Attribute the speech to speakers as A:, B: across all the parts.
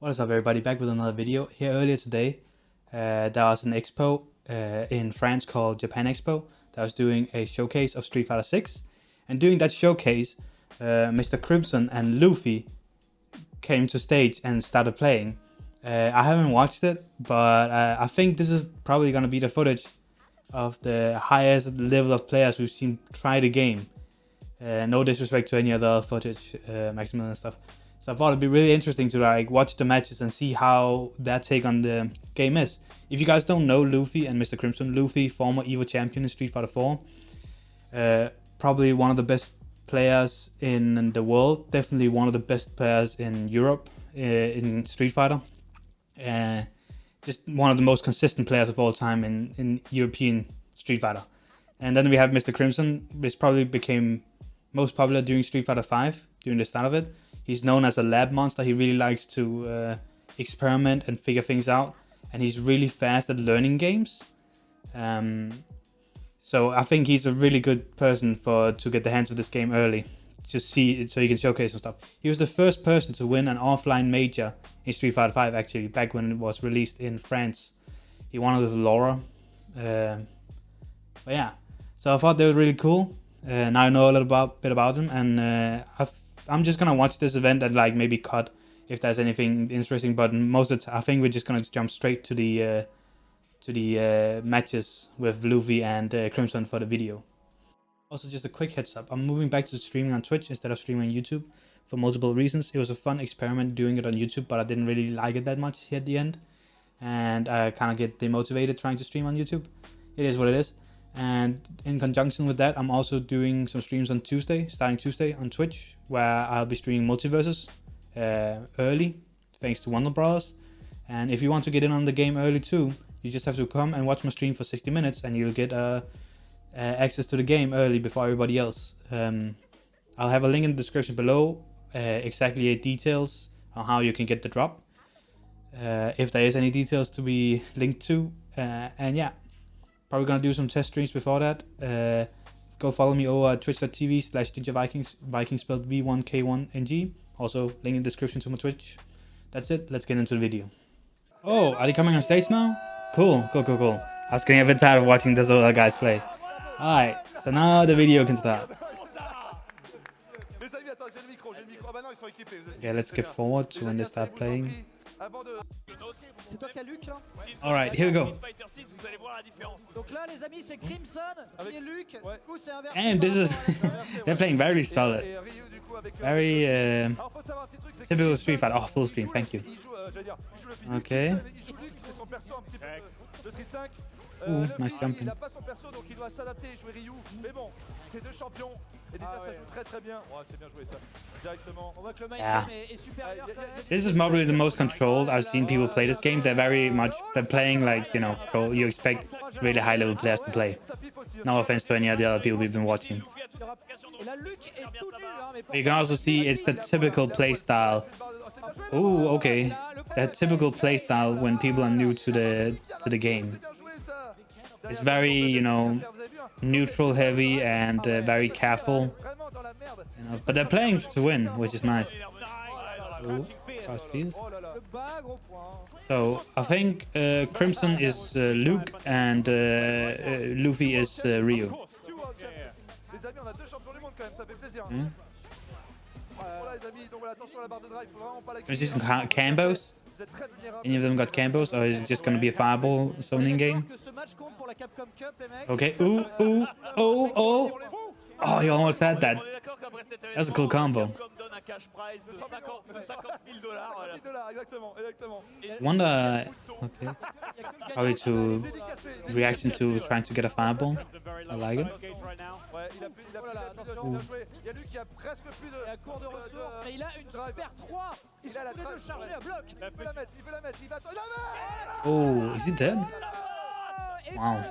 A: What is up, everybody? Back with another video. Here earlier today, there was an expo in France called Japan Expo that was doing a showcase of Street Fighter 6. And during that showcase, Mr. Crimson and Luffy came to stage and started playing. I haven't watched it, but I think this is probably going to be the footage of the highest level of players we've seen try the game. No disrespect to any other footage, Maximum and stuff. So I thought it'd be really interesting to watch the matches and see how their take on the game is. If you guys don't know Luffy and Mr. Crimson, Luffy, former EVO champion in Street Fighter 4. Probably one of the best players in the world. Definitely one of the best players in Europe in Street Fighter. Just one of the most consistent players of all time in European Street Fighter. And then we have Mr. Crimson, which probably became most popular during Street Fighter 5, during the start of it. He's known as a lab monster. He really likes to experiment and figure things out. And he's really fast at learning games. So I think he's a really good person to get the hands of this game early. Just see it so he can showcase some stuff. He was the first person to win an offline major in Street Fighter 5, actually, back when it was released in France. He won it with Laura. But yeah, so I thought they were really cool. Now I know a little bit about them, and I'm just gonna watch this event and maybe cut if there's anything interesting. But most of the time, I think we're just gonna jump straight to the matches with Luffy and Crimson for the video. Also, just a quick heads up: I'm moving back to streaming on Twitch instead of streaming on YouTube for multiple reasons. It was a fun experiment doing it on YouTube, but I didn't really like it that much here at the end, and I kind of get demotivated trying to stream on YouTube. It is what it is. And in conjunction with that, I'm also doing some streams on Tuesday, starting Tuesday on Twitch, where I'll be streaming Multiverses early, thanks to Wonder Brothers. And if you want to get in on the game early too, you just have to come and watch my stream for 60 minutes and you'll get access to the game early before everybody else. I'll have a link in the description below, exactly details on how you can get the drop, if there is any details to be linked to, and yeah. Probably gonna do some test streams before that. Go follow me over at twitch.tv/GingerViking, Viking spelled V1K1NG. Also, link in the description to my Twitch. That's it, let's get into the video. Oh, are they coming on stage now? Cool. I was getting a bit tired of watching those other guys play. Alright, so now the video can start. Okay, let's skip forward to when they start playing. Alright, here we go. And this is they're playing very solid. Very typical Street Fighter. Oh, full screen, thank you. Okay. Ooh, nice jumping. Yeah. This is probably the most controlled I've seen people play this game. They're playing pro. You expect really high level players to play. No offense to any of the other people we've been watching. But you can also see it's the typical play style. Ooh, okay. That typical play style when people are new to the game. It's very, neutral heavy and very careful. But they're playing to win, which is nice. Ooh, so I think Crimson is Luke and Luffy is Ryu. Can we see some combos? Any of them got combos, or is it just gonna be a fireball zoning game? Okay, ooh, oh! Oh, he almost had that. That's a cool combo. Wonder, okay. Probably to reaction to trying to get a fireball. I like it. Ooh. Oh, is he dead? Wow.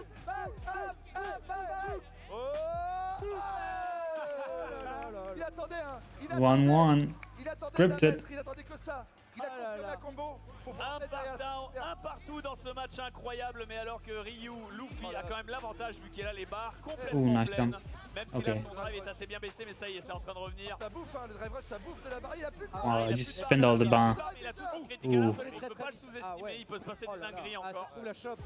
A: 1-1. Scripted.
B: Il a confirmé un combo.
C: Un partout dans ce match incroyable, mais alors que Ryu, Luffy a quand même l'avantage vu qu'il a les barres complètement
A: nice
C: pleines.
A: jump.
C: Même si là son drive est assez bien baissé, mais ça y est, c'est en train de revenir.
B: Ça bouffe, hein, le drive rush, ça bouffe de la barre. Il a plus de
A: Oh, I just spent all the bar.
C: Il a tout critiqué,
A: Ouh.
C: il peut pas le sous-estimer, il peut se passer des dingueries
D: Ah,
C: encore.
D: ça trouve la chope.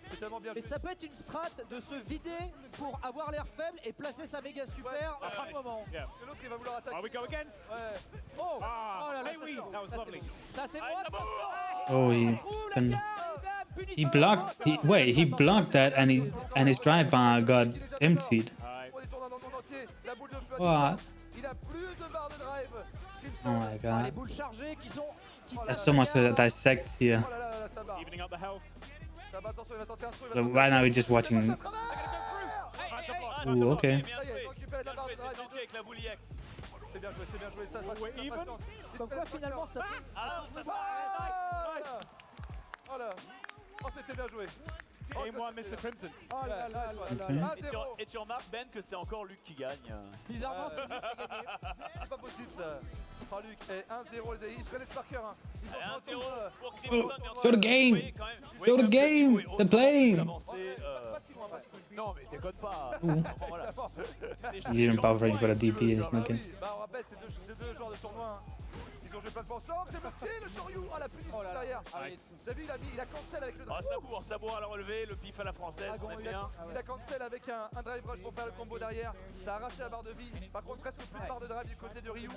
B: C'est tellement bien
D: Et
B: joué.
D: ça peut être une strat de se vider pour avoir l'air faible et placer sa méga super à un moment.
B: Que l'autre il va vouloir attaquer.
E: we go again?
B: Ouais.
D: Oh, oh là là,
E: hey,
D: ça,
E: oui,
D: c'est bon.
E: that was
D: Ça, c'est
E: lovely.
D: bon. Ça c'est
C: Allez,
D: moi.
C: ça bouffe.
A: Oh, he blocked that and his drive bar got emptied.
B: Pour des tournois dans le monde entier. La boule de feu.
A: What?
B: Il a plus de barre de drive.
A: Oh my
D: Les
A: god.
D: boules chargées qui sont.
A: There's so much to dissect here.
B: Oh là là là, ça barre.
E: Evening up the health.
B: Ça va, attention, il va tenter un saut.
A: So right now we're just watching. Ooh, okay.
C: Bien joué, c'est tanké avec la boule IX.
B: C'est bien joué, c'est bien joué. Ça passe
E: We're even.
D: Comme quoi finalement ça peut.
C: Ah, ça
B: Oh là. Oh, c'était bien joué.
E: Game 1, Mr. Crimson.
D: Oh là là là là
A: Okay.
D: là.
C: Et tu remarques, Ben, que c'est encore Luc qui gagne.
D: Bizarrement c'est lui qui a gagné.
B: C'est pas possible ça. Oh Luc, 1-0 les amis, ils se connaissent par cœur. Hein. Ils ont
C: 1-0 pour
A: Oh,
C: Crimson.
A: show the game. Show the game. They're playing.
B: Pas si loin, pas si loin.
C: Non, mais déconne pas.
A: Ooh.
C: Voilà.
A: He's even buffering for the DP and he's looking.
B: Bah on rappelle, c'est deux joueurs de tournoi. Hein. Ils ont joué plein de fois ensemble, c'est bloqué le Shoryu. Oh la punition derrière. T'as vu, il a cancel avec le drive.
C: Sabour à la relevée, le pif à la française, on aime bien.
B: Il a cancel avec un drive rush pour faire le combo derrière. Ça a arraché la barre de vie. Par contre, presque plus de barre de drive du côté de Ryu.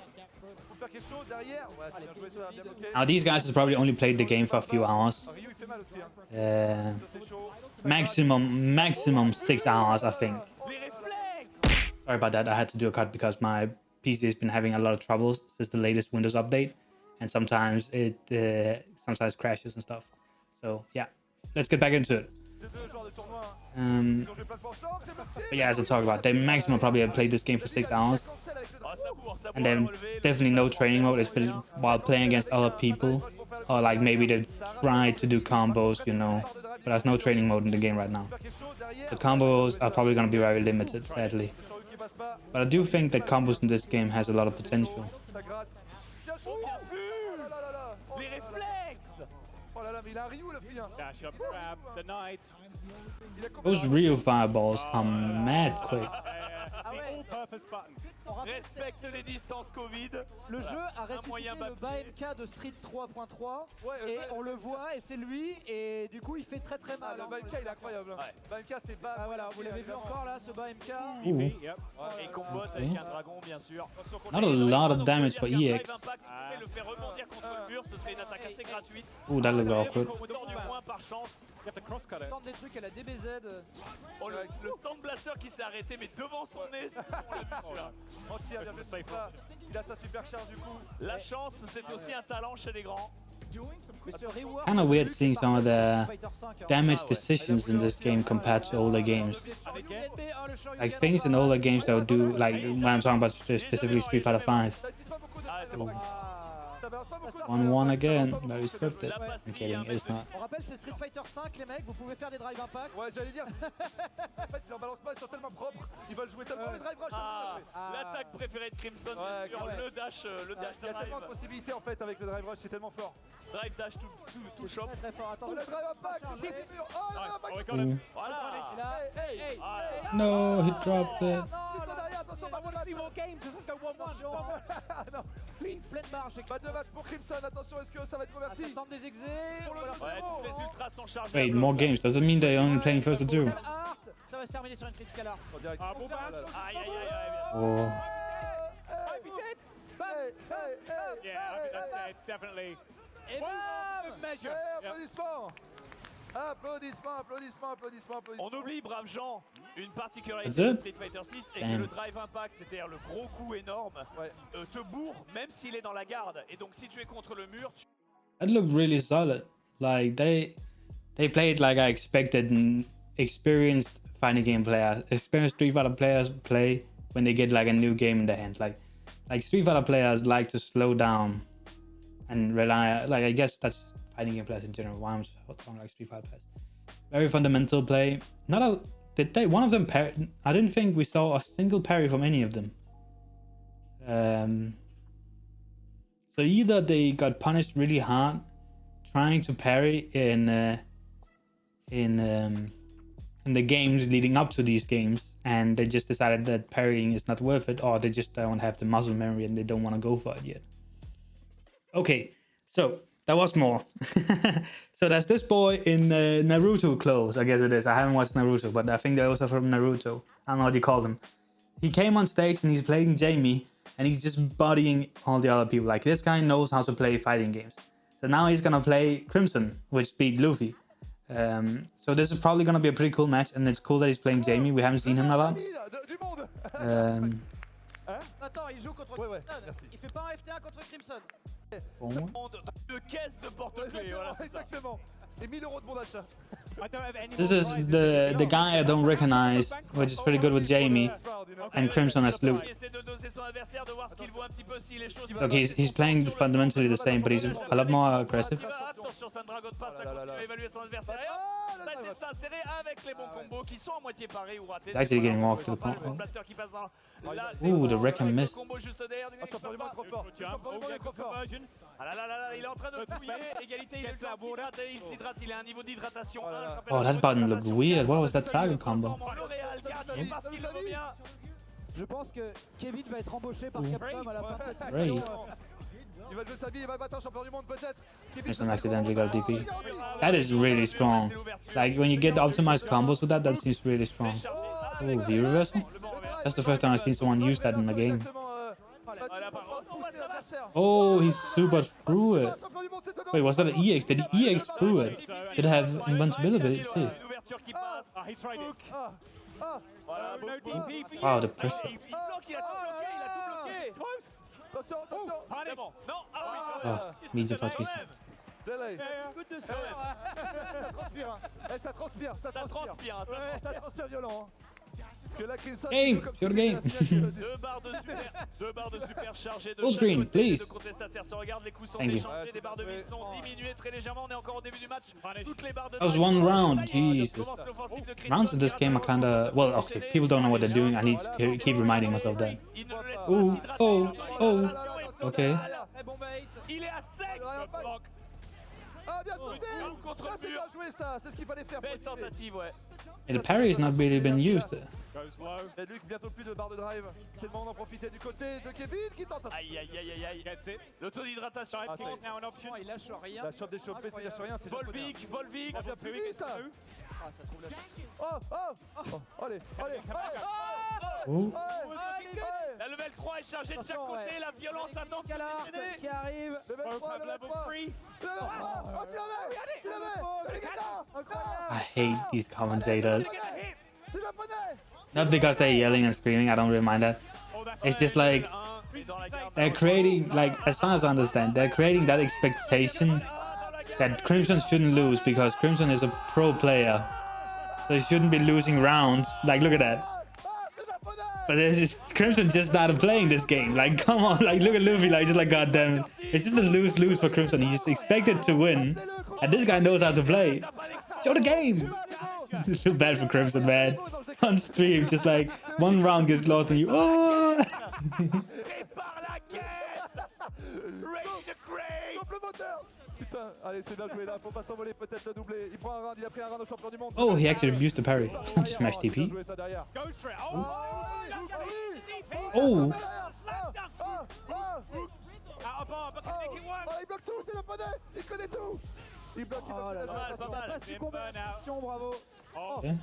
B: Pour faire quelque chose derrière. Ouais, c'est bien joué, ça a bien bloqué.
A: Now these guys has probably only played the game for a few hours.
B: Ryu il fait mal aussi. Hein. C'est chaud.
A: Maximum 6 hours, I think.
C: Les réflexes.
A: Sorry about that. I had to do a cut because my PC has been having a lot of troubles since the latest Windows update, and sometimes it sometimes crashes and stuff. So yeah, let's get back into it.
B: Les deux joueurs de tournoi.
A: Um,
B: Ils ont joué plein de fois ensemble, c'est bloqué.
A: but yeah, as I talked about, they maximum probably have played this game for 6 hours,
B: Cancel avec le drive.
C: Sabour
A: and
C: à la
A: then
C: relevée.
A: definitely no training mode, especially while playing against other people, or like maybe they've tried to do combos, you know. But there's no training mode in the game right now.
B: Faire quelque chose derrière.
A: The combos are probably going to be very limited, sadly.
B: Shoryu qui passe pas.
A: But I do think that combos in this game has a lot of potential.
B: Ça gratte. Bien chaud. Oh là là là là.
C: Les réflexes.
B: Oh là là, mais il a un Ryu le fille. Hein.
E: Dash up, grab, denied.
B: Il a
A: Those Rio fireballs are mad quick.
D: Ah
E: The
D: ouais.
E: all-purpose button.
D: On rappelle,
C: Respecte les distances Covid.
D: le jeu a ressuscité
C: moyen
D: le
C: bas-pied.
D: BAMK de Street 3.3
B: Ouais,
D: et on le voit et c'est lui et du coup il fait très très
B: Ah,
D: mal.
B: le
D: hein,
B: BMK
D: sur les
B: il est incroyable.
C: Ouais.
B: BMK c'est bas.
D: Ah voilà, vous l'avez vu encore là, ce BAMK.
A: Ooh.
E: Yep.
C: Et combote avec un dragon, bien sûr.
A: Not a lot of damage for EX.
C: Tu le faire rebondir contre le mur, ce serait une attaque assez gratuite.
A: Ooh, that looks awkward.
C: On sort du coin par chance.
E: You have to cross-cut it.
D: Tente des trucs à la DBZ.
C: Oh, le Sound Blaster qui s'est arrêté, mais devant son nez. C'est pour le but, là.
B: Anti a bien fait ce coup-là. Il a sa super charge du coup.
C: La chance, c'est aussi un talent chez les grands.
D: Mais ce rework
A: Kinda weird
D: de
A: seeing some of the
D: Fighter 5, hein.
A: damage decisions in this game compared to older games.
D: Avec le Shoryuken,
A: Like things in older games that would do, like when I'm talking about specifically Street Fighter 5.
B: Ça utilise pas beaucoup de.
C: Ah, c'est bon.
B: Ça balance pas beaucoup de.
A: 1-1 again, very scripted. I'm kidding, it's not.
D: On rappelle c'est Street Fighter 5 les mecs, vous pouvez faire des drive impact.
B: Ouais, j'allais dire. En fait, ils en balancent pas, ils sont tellement propres. Ils veulent jouer tellement les drive rush.
C: Ah,
D: Ah.
C: l'attaque préférée de Crimson,
B: Ouais,
C: bien sûr.
D: ouais.
C: Le dash
B: Il y a tellement de
C: drive.
B: possibilités en fait avec le drive rush, c'est tellement fort.
C: Drive dash tout
D: C'est
C: shop.
D: très très fort.
B: Oh,
D: Attention.
B: le drive impact, le drive du mur. Oh, le drive
E: Oh, we
B: impact.
E: got him.
C: Voilà.
D: Et là,
B: Hey, hey,
D: hey,
C: Ah,
A: No, he dropped it.
B: Ils sont derrière, attention, pas de match.
D: games, doesn't go 1-1.
B: Ah non,
D: Une pleine marge.
B: pas de match pour Crimson, attention, est-ce que ça va être
D: Ah, ça
B: converti?
D: tente des exés.
B: Pour le
D: Voilà,
B: deuxième.
C: Ouais, toutes les ultras sont chargées.
A: Wait, more games. Doesn't mean they're only playing first to two.
D: Critical Art, ça va se terminer sur une critical art.
B: En direct.
E: Ah, bon, bah,
C: Aïe, aïe, aïe, aïe.
A: Oh.
B: Hey, hey, hey,
E: yeah, that's dead, definitely.
D: Et bam,
E: Measure.
B: hey, applaudissements. Applaudissements, applaudissements, applaudissements, applaudissements.
C: On oublie, braves gens, une particularité
A: That's
C: de
A: it?
C: Street Fighter 6 et
A: Damn.
C: que le drive impact, c'est-à-dire le gros coup énorme,
B: Ouais.
C: te bourre même s'il est dans la garde. Et donc si tu es contre le mur, tu...
A: That looked really solid. Like they played like I expected. Experienced fighting game players, experienced Street Fighter players play when they get like a new game in their hand. Like Street Fighter players like to slow down and rely. Like I guess that's fighting game players in general. Why I'm talking like Street Fighter players. Very fundamental play. Not a did they one of them parry? I didn't think we saw a single parry from any of them. So So either they got punished really hard trying to parry in the games leading up to these games, and they just decided that parrying is not worth it, or they just don't have the muscle memory and they don't want to go for it yet. Okay, so that was more. So there's this boy in Naruto clothes, I guess it is. I haven't watched Naruto, but I think they're also from Naruto. I don't know what you call them. He came on stage and he's playing Jamie, and he's just bodying all the other people. Like, this guy knows how to play fighting games. So now he's gonna play Crimson, which beat Luffy. So this is probably gonna be a pretty cool match, and it's cool that he's playing Jamie. We haven't seen him a lot.
D: Attends, il joue contre Crimson. Il fait pas un FTA contre Crimson.
C: De caisse de porte-clés, voilà, c'est ça.
B: Exactement. Et 1000 € de bon d'achat.
A: This is the guy I don't recognize, which is pretty good with Jamie, and Crimson as Luke. Look, he's playing fundamentally the same, but he's a lot more aggressive.
C: Attention, ça ne dragote pas, ça continue à évaluer son adversaire. Et hop, ça essaie de s'insérer avec les bons combos qui sont à moitié parés ou ratés.
A: He's actually getting walked to the corner. Ooh, the wreck and miss.
C: Ah là là là là, il est en train de fouiller. Égalité, il s'hydrate, il a un niveau d'hydratation.
A: Oh, that button looked weird. What was that Saga combo?
D: Je pense que Kevin va être embauché par Capcom à la fin de cette
A: Great.
D: saison.
B: Il va jouer sa vie, il va battre un champion du monde peut-être.
A: Crimson accidentally got DP. That is really strong. Like, when you get optimized combos with that, that seems really strong. Oh, view reversal? That's the first time I've seen someone use that in the game. Oh, he super through it. Wait, was that an EX? Did he EX through it? Did it have invincibility too? Wow, the pressure. Oh, media fatigue.
B: Ça transpire violent.
A: Game, your game.
C: Deux barres de super chargées de
A: Full screen, please.
C: de contestataires. Si on regarde, les coups sont
A: Thank you.
C: échangés, les barres de vie sont diminuées très légèrement. On est encore au début du match. Toutes les barres de
A: That was one round, Jesus. Rounds of this game are kinda... Well, okay, people don't know what they're doing. I need to keep reminding myself that. Ooh, oh, oh. Okay.
C: Il est à sec.
B: Ah, bien sauté. Ça, c'est bien joué, ça. C'est ce qu'il fallait faire.
C: Belle tentative, ouais.
A: And the parry has not really been used.
B: Et Luc, bientôt plus de barre de drive. C'est le moment d'en profiter du côté de Kevin qui tente.
C: Aïe, aïe, aïe, aïe, aïe. Le taux d'hydratation est now une option.
D: Il lâche rien.
B: La chope des chopés, c'est lâche rien. C'est
C: Volvic.
B: On vient plus vite, ça.
D: Ah, ça trouve la
B: Allez.
A: Ooh.
C: La level 3 est chargée de chaque côté. La violence attend de se déchaîner.
D: qui arrive.
B: Level 3. Tu l'avais.
A: I hate these commentators.
B: C'est japonais.
A: Not because they're yelling and screaming, I don't really mind that. It's just like, they're creating, like, as far as I understand, they're creating that expectation that Crimson shouldn't lose because Crimson is a pro player. So he shouldn't be losing rounds. Like, look at that. But Crimson just started playing this game. Like, come on, like, look at Luffy, like, just like, god damn it. It's just a lose-lose for Crimson. He's expected to win, and this guy knows how to play. Show the game! I feel bad for Crimson, man. On stream, just like, one round gets lost and you, oh!
B: Putain, allez, c'est bien joué là, faut pas s'envoler, peut-être le doubler. Il prend un round, il a pris un round au champion du monde.
A: Oh, he actually abused the parry. Smash TP. Oh!
B: Il bloque tout, c'est le poney. Il connaît tout. Il bloque, il bloque.
D: Bravo.
A: Okay.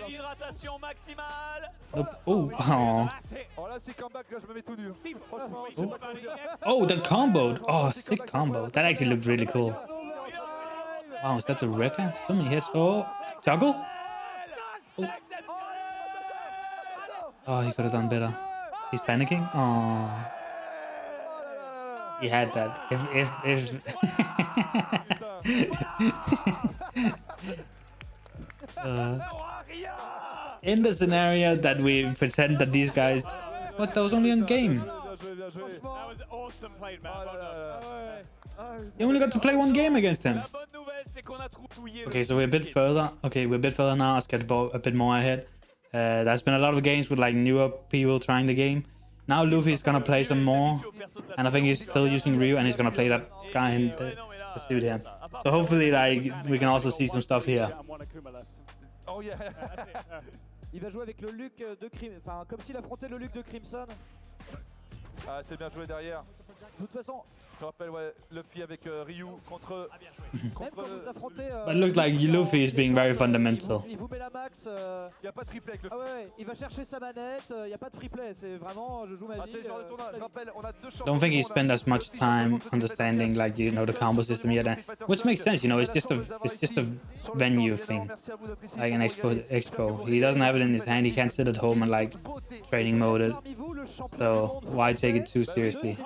C: Hydratation maximale.
A: Nope. Oh, oh.
B: Oh là, c'est comeback, là, je me mets tout dur. Franchement, je sais pas comment dire.
A: Oh, that combo. Oh, sick combo. That actually looked really cool. Wow, is that the wrecker? So many hits. Oh, juggle? Oh, oh, he could have done better. He's panicking. Oh. He had that. If in the scenario that we pretend that these guys, but that was only in game.
E: That was awesome played, man.
A: You only got to play one game against him. Okay, so we're a bit further. Okay, we're a bit further now. Let's get a bit more ahead. There's been a lot of games with like newer people trying the game, Now Luffy is gonna play some more, and I think he's still using Ryu, and he's gonna play that guy in the suit here. So hopefully, like, we can also see some stuff here.
B: Oh yeah.
D: Il va jouer avec le Luke de Crimson, enfin comme s'il affrontait le Luke de Crimson.
B: Ah, c'est bien joué derrière.
D: De toute façon,
B: je rappelle, ouais, Luffy avec Ryu contre.
D: même quand vous affrontez.
A: But it looks like Luffy is being very fundamental.
D: Il vous met la max.
B: Il n'y a pas de free play avec Luffy.
D: Ah ouais, il va chercher sa manette. Il n'y a pas de free play. C'est vraiment, je joue ma vie.
B: C'est le genre de tournoi. Je rappelle, on a deux champions.
A: Don't think he spent as much time understanding, like, you know, the combo system yet, which makes sense. You know, it's just a venue thing, like an expo. He doesn't have it in his hand. He can't sit at home and like training mode it. So why take it too seriously?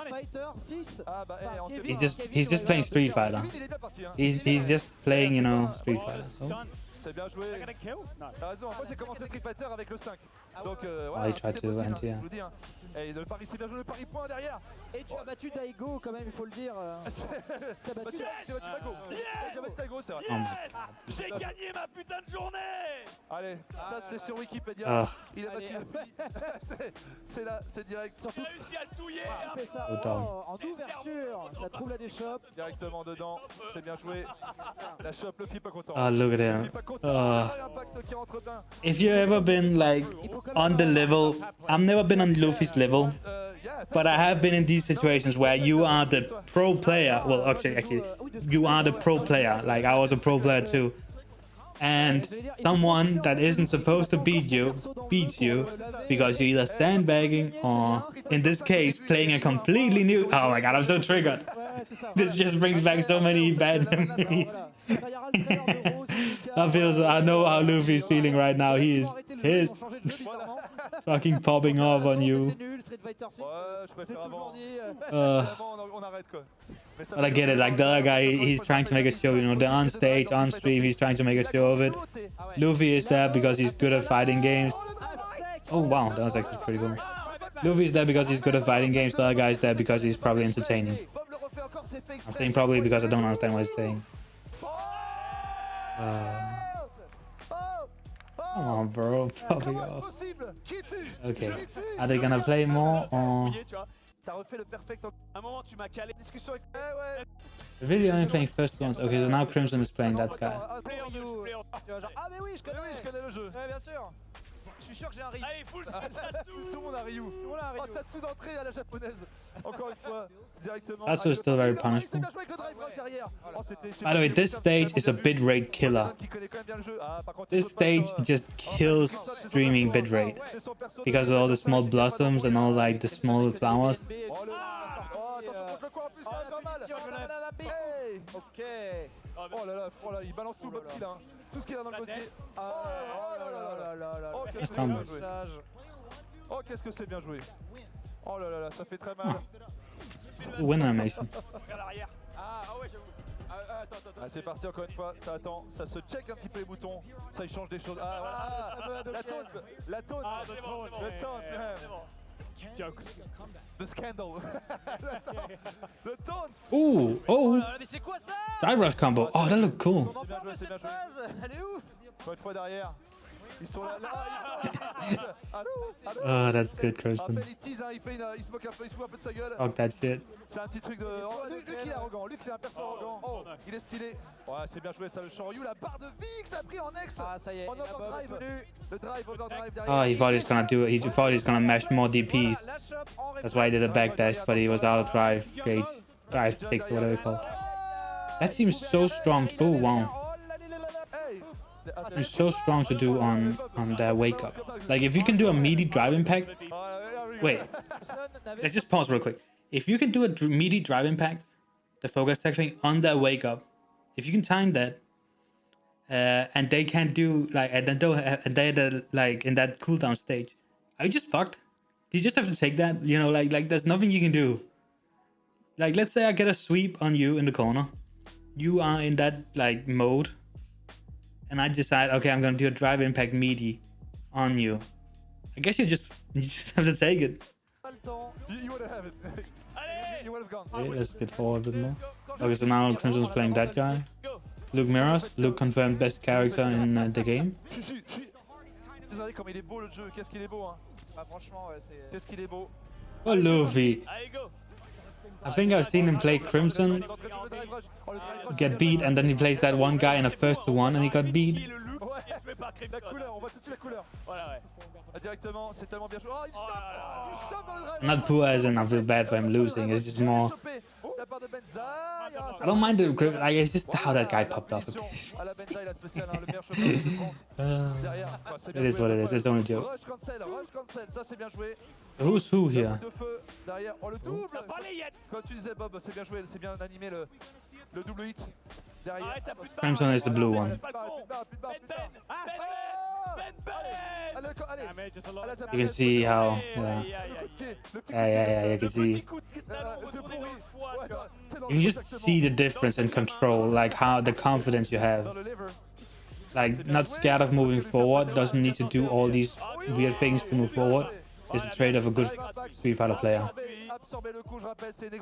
A: He's just playing Street Fighter. He's just playing, you know, Street Fighter. So.
B: C'est bien joué. T'as raison, moi j'ai commencé Street Fighter avec le 5. Donc
A: voilà,
B: he tried to anti, je vous dis. Et le pari, c'est bien joué, le pari point derrière.
D: Et tu as battu Daigo quand même, il faut le dire.
B: J'ai battu Daigo. J'ai battu Daigo, c'est vrai.
C: J'ai gagné ma putain de journée.
B: Allez, ça c'est sur Wikipédia. Il a battu c'est là, c'est direct.
C: J'ai réussi à le touiller.
D: Fait ça en ouverture, ça trouve la déchoppe.
B: Directement dedans, c'est bien joué. La chope, Luffy pas content.
A: Oh, look at him. If you ever been like on the level, I've never been on Luffy's level, but I have been in these situations where you are the pro player. Well, actually, you are the pro player. Like, I was a pro player too. And someone that isn't supposed to beat you beats you because you're either sandbagging or, in this case, playing a completely new. Oh my god, I'm so triggered. This just brings back so many bad memories. I know how Luffy's feeling right now. He is pissed. Fucking popping off on you. But I get it, like the other guy, he's trying to make a show, you know, they're on stage, on stream, he's trying to make a show of it. Luffy is there because he's good at fighting games. Oh wow, that was actually pretty cool. Luffy is there because he's good at fighting games, the other guy is there because he's probably entertaining. I'm saying probably because I don't understand what he's saying. Come on, bro, popping off. Okay, are they gonna play more or... They're really only playing first ones. Okay, so now Crimson is playing that guy.
D: Ah mais oui, je connais le jeu. Ouais, bien sûr. Je suis sûr que j'ai un Ryu.
C: Allez, full
B: Tout le monde a Ryu. Oh, Tatsu d'entrée à la japonaise. Encore une fois, directement.
A: Tatsu is still very punishable. By the way, this stage is a bitrate killer. This stage just kills streaming bitrate because of all the small blossoms and all like the small flowers.
D: Ok.
B: Oh là là, il balance tout le bob kill, hein. Tout ce qu'il a dans le dossier. Oh là là. Oh, qu'est-ce que c'est bien joué. Oh, qu'est-ce que c'est bien joué. Oh là là, ça fait très mal.
A: Win animation.
B: Ah, c'est parti encore une fois, ça attend, ça se check un petit peu les boutons, ça il change des choses. Ah voilà, la taunt, le taunt,
E: Jokes.
B: the scandal, the taunt.
A: Ooh, oh,
D: Mais c'est quoi ça?
A: Side rush combo. Oh, that looked cool.
D: On en parle de cette phase. Elle est où?
B: Encore une fois derrière. Ils sont là. Allô.
A: Oh, that's good, Crimson.
B: Rappelle, il tease, hein, il se moque un peu, il se fout un peu de sa gueule.
A: Fuck that shit.
B: C'est un petit truc de... Oh, Luc il est arrogant, Luc c'est un perso arrogant. Oh, il est stylé. Ouais, c'est bien joué ça, le champ Ryu, la barre de vie que ça a pris en ex.
D: Ah, ça y est.
B: En overdrive. Le drive, overdrive derrière.
A: Oh, he thought he was gonna do it. He thought he was gonna mash more DPs. That's why he did a backdash, but he was out of drive gauge. Drive kicks or whatever it's called. That seems so strong too. Wow. It's so strong to do on their wake up. Like if you can do a meaty drive impact. Wait, let's just pause real quick. If you can do a meaty drive impact, the focus tech thing on their wake up, if you can time that, and they can't do like and they're like in that cooldown stage, are you just fucked? You just have to take that. You know, like there's nothing you can do. Like let's say I get a sweep on you in the corner, you are in that like mode. And I decide, okay, I'm gonna do a drive impact meaty on you. I guess you just have to take it.
B: You would have it. You would have gone.
A: Okay, let's get forward a bit more. Okay, so now Crimson's playing that guy. Luke Mirrors. Luke confirmed best character in the game.
B: Vous regardez comme il est beau le jeu, qu'est-ce qu'il est beau hein.
D: Ah franchement ouais c'est...
B: Qu'est-ce qu'il est beau.
A: Oh, Luffy.
C: Allez, go.
A: I think I've seen him play Crimson, get beat, and then he plays that one guy in a first to one, and he got beat.
C: Le look qui est joué par Crimson.
B: La couleur, on voit tout de suite la couleur.
C: Voilà, ouais.
B: Ah, directement, c'est tellement bien joué. Oh, il chope, il chope dans le drive.
A: Not poor as in I feel bad for him losing. It's just more.
B: Chopé. La part de Benzaï.
A: I don't mind the grip. Like it's just how that guy popped off.
B: À la Benzaï, la spéciale, le meilleur chopper de France. Derrière, c'est bien
A: It is
B: joué.
A: what it is. It's only a joke.
B: Rush cancel, ça c'est bien joué.
A: Who's who here?
B: De feu derrière, oh le double.
C: T'as pas les yet.
B: Comme tu disais Bob, c'est bien joué, c'est bien animé le double hit. Derrière.
C: Arrête, t'as plus de
A: Crimson is the blue one.
B: Allez,
E: just a lot.
A: You can see how. Yeah. Yeah. You can see. You can just see the difference in control, like how the confidence you have. Like not scared of moving forward. Doesn't need to do all these weird things to move forward. It's a trait of a good Street Fighter player.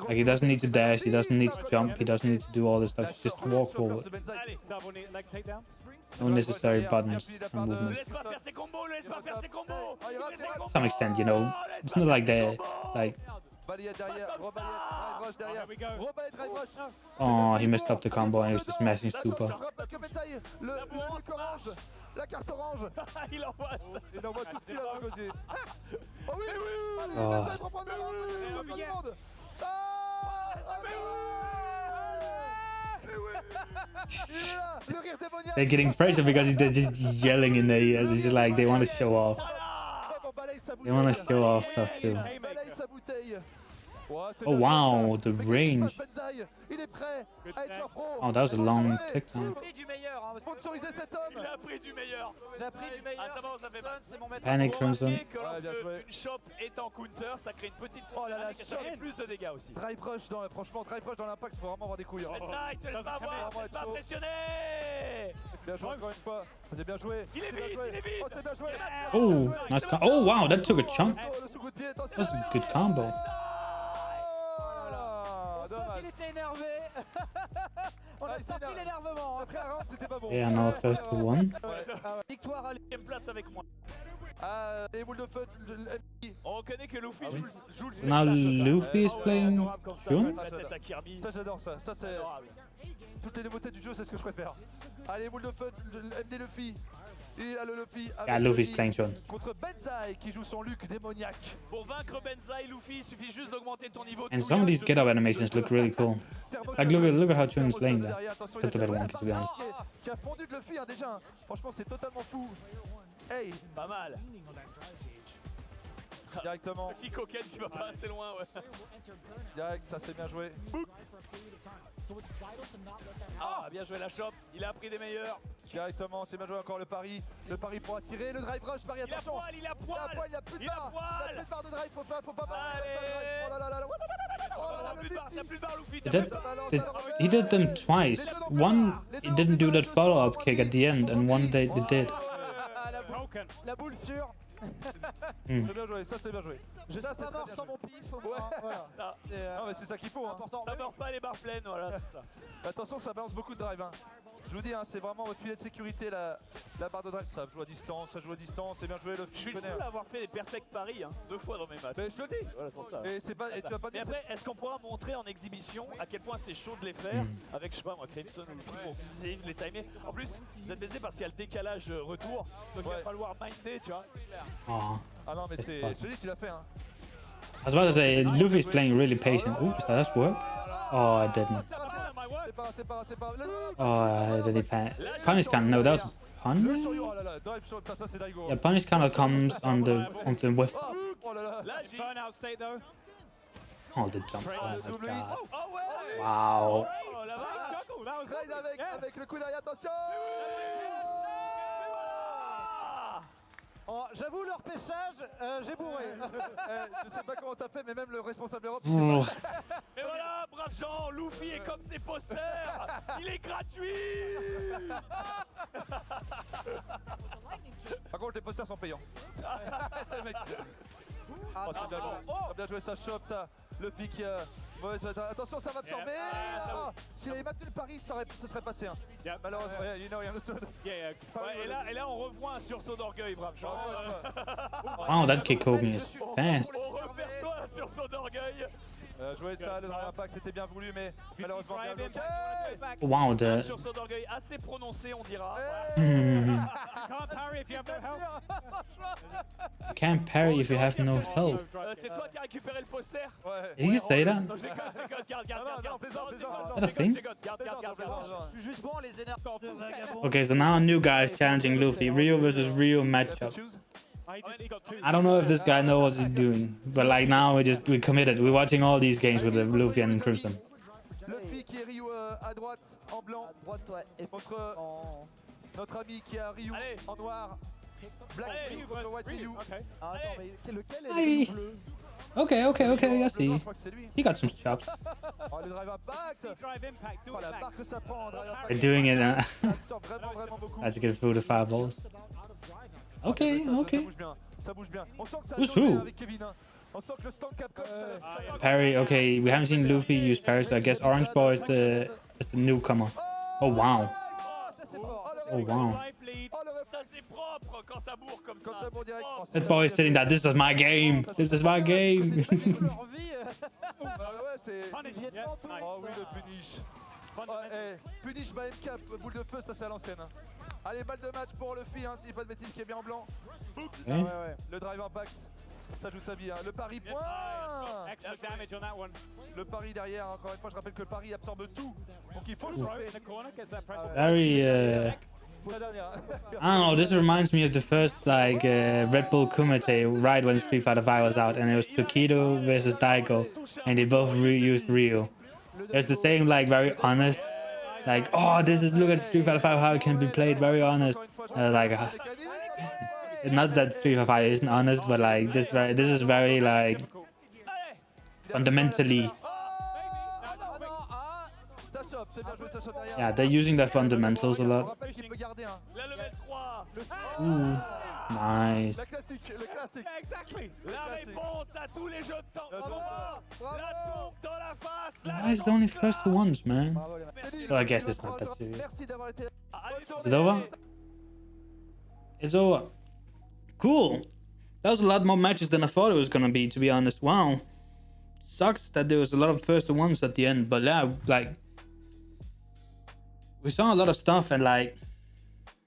A: Like he doesn't need to dash, he doesn't need to jump, he doesn't need to do all this stuff. Just walk forward.
E: Double knee leg takedown.
A: No necessary buttons and movements. To some extent, you know, it's not like they're like. Oh, he messed up the combo and he was just smashing super.
B: La carte orange.
C: Il envoie ça.
B: Il envoie tout ce qu'il a dans le gosier. Oh oui,
A: Oh. They're getting pressure because they're just yelling in their ears. It's just like they want to show off. They want to show off stuff too. Oh wow, the range. Oh, that was a long TikTok.
B: Sponsoriser cet homme.
C: Il a appris du meilleur.
D: J'ai appris du meilleur.
C: Ah, ça va, ça fait mal.
D: C'est mon maître.
A: Panic Crimson.
C: Que lorsque une chope est en counter, ça crée une petite dynamique et ça fait plus de dégâts aussi.
B: Drive rush franchement, drive rush dans l'impact, il faut vraiment avoir des couilles.
C: Benzaï, te laisse pas avoir, te laisse pas impressionner.
B: Bien joué encore une fois. C'est bien joué.
C: Il est vite, il est vite.
B: Oh, c'est bien joué.
A: Oh, nice. Oh wow, that took a chunk.
B: Le sous-coup de pied, attention.
A: That's a good combo.
D: Il était énervé. On a senti l'énervement.
B: Après un round, c'était pas bon.
A: Yeah, now first to one.
D: Victoire à
C: Deuxième place avec moi.
B: Ah, les boules de feu, le MI.
C: On reconnaît que Luffy joue le
A: Now
C: spectacle.
A: Luffy is playing
C: Adorable comme ça,
A: Chun.
C: la tête à Kirby.
B: Ça j'adore ça. Ça c'est
C: Adorable.
B: toutes les nouveautés du jeu, c'est ce que je préfère. Allez, boules de feu, le MD Luffy. Il a le Luffy avec
A: Yeah, Luffy's
B: Chun-li
A: playing Chun.
B: contre Benzaï qui joue son Luke démoniaque.
C: Pour vaincre Benzaï, Luffy, il suffit juste d'augmenter ton niveau de
A: And some of these get-up animations look really cool. Like look at how Chun is playing that.
B: Attention,
A: That's a bit wonky to be honest.
B: qui a fondu de Luffy hein, déjà. Franchement, c'est totalement fou. Hey,
C: Pas mal.
B: directement.
C: Qui coquette qui va pas assez loin, ouais.
B: Direct, ça c'est bien joué.
C: Ah, bien joué la chope, il a pris des meilleurs.
B: Directement, c'est bien joué encore le pari. Le pari pour attirer, le drive rush, pari,
C: Il a
B: attention.
C: poil, il a poil.
B: Il a plus de
C: Il a
B: barre.
C: poil.
B: Il a plus de barre de drive, faut pas barre.
C: Allez.
B: Oh là là là là. Oh là là,
C: T'as
B: le
C: plus de barre,
B: ultime.
C: t'as plus de barre, Luffy.
A: He
C: T'as plus
A: did,
C: de barre.
A: he did them twice. One, he didn't do that follow-up kick at the end, and one they did.
D: la boule sûre.
B: C'est bien joué, ça c'est bien joué.
D: Je suis
B: Ça, c'est
D: pas
B: très
D: mort
B: bien
D: sans
B: joué.
D: mon pif. Au moins. Voilà.
C: Ça,
B: Non mais c'est ça qu'il faut. Hein.
D: Important.
C: ça meurt pas les barres pleines, voilà, c'est ça.
B: Attention, ça balance beaucoup de drive. Hein. Je vous dis, hein, c'est vraiment votre filet de sécurité la barre de drive. Ça joue à distance, c'est bien joué.
C: Je suis le seul à avoir fait des perfect paris, hein, 2 fois dans mes matchs.
B: Mais je te le dis.
C: Voilà, c'est pour ça.
B: Et c'est pas, et tu vas pas
C: Mais
B: dire.
C: après, est-ce qu'on pourra montrer en exhibition à quel point c'est chaud de les faire avec, je sais pas moi, Crimson ou Luffy pour essayer de les timer. En plus, vous êtes baisé parce qu'il y a le décalage retour, donc il va falloir minder, tu vois.
A: Oh.
B: Ah non, mais c'est. Je te dis, tu l'as fait. Hein.
A: I was about to say, Luffy's playing really patient. Ooh, does that work? Oh, I didn't.
B: C'est pas.
A: Oh, did he punish count? No, that was punish.
B: Oh là là, drive shot, ça c'est Daigo.
A: Yeah, punish counter comes on the whiff.
B: Oh là là.
C: Là, j'ai...
E: Burnout state though.
A: Oh, the jump. Oh
B: Double
A: my
B: hit.
A: god.
C: Oh ouais.
A: Wow.
C: Oh la vache.
B: Trade avec le coup d'œil, attention.
D: Oh, j'avoue, leur pêchage, j'ai bourré.
B: Je sais pas comment t'as fait, mais même le responsable Europe.
A: Oh.
C: Et voilà, brave Jean, Luffy est comme ses posters. Il est gratuit.
B: Par contre, les posters sont payants. C'est le mec.
D: Ah,
B: Oh, c'est bien joué. Oh, bien joué, ça chope ça. Le pic. Mauvaise attention, ça va absorber. Ah, s'il avait maintenu le pari, ce serait passé. Hein.
E: Yeah.
B: Malheureusement, you know, you understood.
E: Yeah, yeah.
C: Et là, on revoit un sursaut d'orgueil, Bram. Genre,
A: Wow, that kick Kobe is fast.
C: on reperçoit un sursaut d'orgueil.
B: Jouer ça, le drive impact, c'était bien voulu, mais malheureusement bien bloqué.
A: Wow,
C: Un
A: the
C: sursaut d'orgueil assez prononcé, on dira.
E: Can't parry if you have no health.
A: you can't parry if you have no health.
C: C'est toi qui as récupéré le poster?
B: Ouais.
A: Did you say that?
C: Non, j'ai garde.
B: Non, plaisante.
A: Is that a thing?
D: Je suis juste bon, les énerves de vagabond.
A: Okay, so now a new guy is challenging Luffy. Rio versus Rio matchup.
E: He just got two.
A: I don't know if this guy knows what he's doing, but like now we committed. We're watching all these games with the Luffy and Crimson.
B: Luffy qui est Ryu à droite, en blanc.
D: Droite, ouais. Et
B: Contre notre ami qui a Ryu
C: Allez.
B: en noir. Black
C: Allez,
B: Ryu contre White Ryu.
E: Okay.
D: Ah, attends, mais lequel est
A: Aïe.
D: le bleu?
A: Okay, I
B: Je
A: see.
B: crois que c'est lui.
A: He got some chops.
B: Oh, le drive impact.
E: Drive impact, do
B: Oh,
E: it
B: la
E: back.
B: barre que ça prend en drive
A: They're
B: impact.
A: doing it
B: Ça absorbe vraiment beaucoup.
A: as you get through the fireballs. Okay,
B: Ça
A: okay.
B: bouge bien, ça bouge bien. On sent que ça a
A: Who's
B: tourné
A: who?
B: avec Kevin. Hein. On sent que le stand Capcom, ça laisse.
A: Parry. Okay, we haven't seen Luffy use parry, so I guess Orange Boy is the newcomer. Oh wow.
D: Ça, c'est fort.
A: Oh wow.
E: Live lead.
B: Oh, le
C: Ça,
B: réflexe.
C: c'est propre quand ça bourre comme ça.
B: Quand ça bourre direct.
C: propre.
A: That boy is sitting there. This is my game. This is my game.
D: Leur vie.
B: Ah ouais, c'est...
E: Punish. Yeah. Nice.
B: Oh oui, le punish. Punish by MK, boule de feu, ça c'est à l'ancienne. Hein. Allez, balle de match pour Luffy, hein, si je dis pas de bêtises, qui est bien en blanc.
A: Okay.
B: Le drive impact, ça joue sa vie. Hein. Le pari point.
E: Extra damage on that one.
B: Le pari derrière, encore une fois, je rappelle que le pari absorbe tout. Donc il faut le
E: Throw
B: choper.
E: in the corner, gets that pressure.
A: Very.
B: La dernière.
A: I don't know. This reminds me of the first like Red Bull Kumite right when Street Fighter V was out, and it was Tokido versus Daigo, and they both reused Ryu. It's the same like very honest, like oh this is look at Street Fighter V how it can be played very honest. Not that Street Fighter V isn't honest, but like this is very like fundamentally.
B: Ça chope, c'est bien joué, ça chope derrière.
A: Yeah, they're using their fundamentals a
B: On
A: lot.
B: rappelle qu'il peut garder un.
C: La level 3.
A: Ooh, nice.
B: La classique, le classique.
E: Yeah, exactly.
C: La réponse à tous les jeux de temps.
B: Bravo.
C: La tombe dans la face.
A: Why is it only first to ones, man?
B: Salut,
A: So I guess it's not that
B: le
A: serious.
B: Merci d'avoir été là.
C: Allez,
A: Is it over? It's over. Cool. That was a lot more matches than I thought it was gonna be, to be honest. Wow. Sucks that there was a lot of first to ones at the end, but yeah, like we saw a lot of stuff and like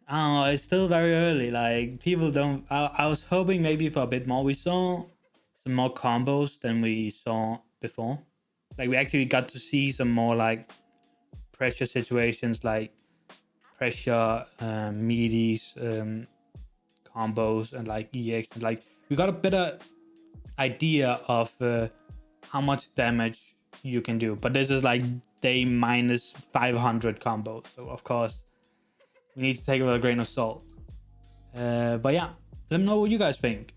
A: I don't know, it's still very early. Like people don't I was hoping maybe for a bit more. We saw some more combos than we saw before. Like we actually got to see some more like pressure situations, like pressure meaties, combos and like EX, and like we got a better idea of how much damage you can do. But this is like day minus 500 combos, so of course we need to take it with a grain of salt. But yeah, let me know what you guys think.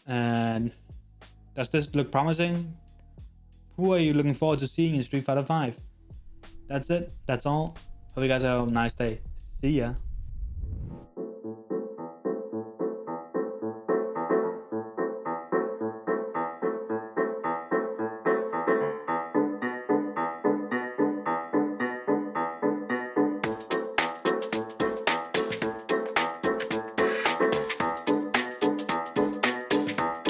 A: And does this look promising? Who are you looking forward to seeing in Street Fighter V? That's it. That's all. Hope you guys have a nice day. See ya.